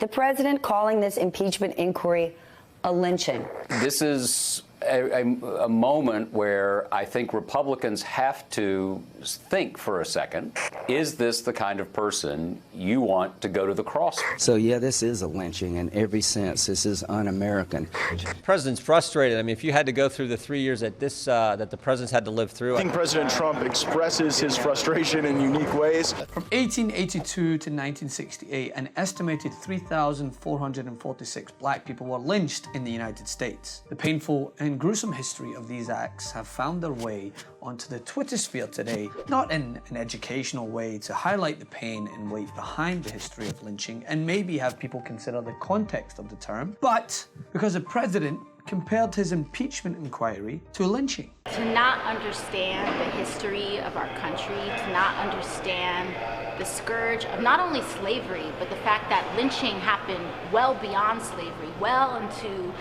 the president calling this impeachment inquiry a lynching. This is a moment where I think Republicans have to think for a second, is this the kind of person you want to go to the cross? So yeah, this is a lynching in every sense. This is un-American. The president's frustrated. I mean, if you had to go through the 3 years that that the president's had to live through. I think President Trump expresses his frustration in unique ways. From 1882 to 1968, an estimated 3,446 black people were lynched in the United States. The painful and gruesome history of these acts have found their way onto the Twitter sphere today, not in an educational way to highlight the pain and weight behind the history of lynching and maybe have people consider the context of the term, but because the president compared his impeachment inquiry to a lynching. To not understand the history of our country, to not understand the scourge of not only slavery, but the fact that lynching happened well beyond slavery, well into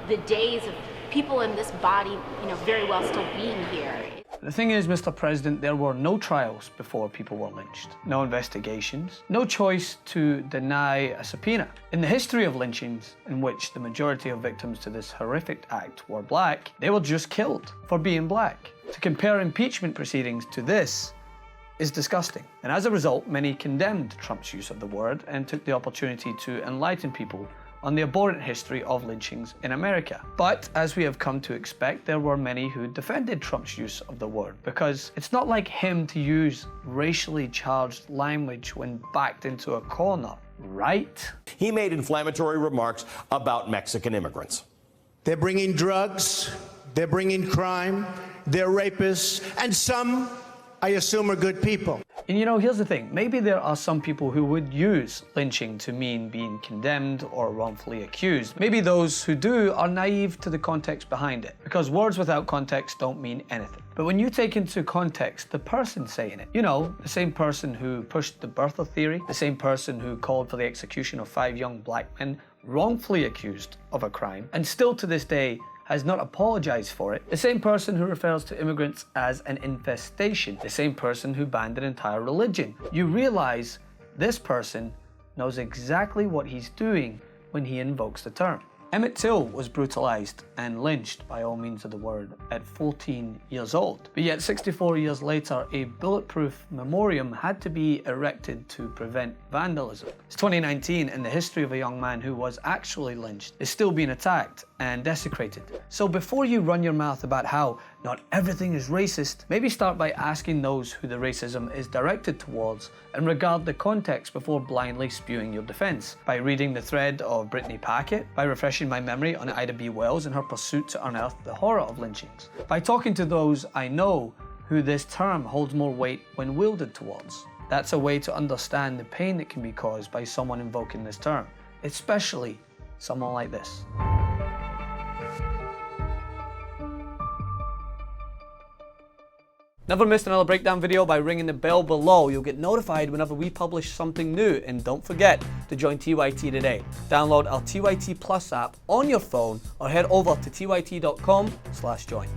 the days of people in this body, very well still being here. The thing is, Mr. President, there were no trials before people were lynched, no investigations, no choice to deny a subpoena. In the history of lynchings, in which the majority of victims to this horrific act were black, they were just killed for being black. To compare impeachment proceedings to this is disgusting. And as a result, many condemned Trump's use of the word and took the opportunity to enlighten people on the abhorrent history of lynchings in America. But as we have come to expect, there were many who defended Trump's use of the word, because it's not like him to use racially charged language when backed into a corner, right? He made inflammatory remarks about Mexican immigrants. They're bringing drugs, they're bringing crime, they're rapists, and some, I assume, are good people. And here's the thing, maybe there are some people who would use lynching to mean being condemned or wrongfully accused. Maybe those who do are naive to the context behind it, because words without context don't mean anything. But when you take into context the person saying it, the same person who pushed the birther theory, the same person who called for the execution of 5 young black men wrongfully accused of a crime, and still to this day has not apologized for it, the same person who refers to immigrants as an infestation, the same person who banned an entire religion. You realize this person knows exactly what he's doing when he invokes the term. Emmett Till was brutalized and lynched, by all means of the word, at 14 years old. But yet 64 years later, a bulletproof memoriam had to be erected to prevent vandalism. It's 2019 and the history of a young man who was actually lynched is still being attacked and desecrated. So before you run your mouth about how not everything is racist, maybe start by asking those who the racism is directed towards and regard the context before blindly spewing your defense. By reading the thread of Brittany Packett, by refreshing my memory on Ida B. Wells and her pursuit to unearth the horror of lynchings, by talking to those I know who this term holds more weight when wielded towards. That's a way to understand the pain that can be caused by someone invoking this term, especially someone like this. Never miss another breakdown video by ringing the bell below. You'll get notified whenever we publish something new. And don't forget to join TYT today. Download our TYT Plus app on your phone or head over to tyt.com/join.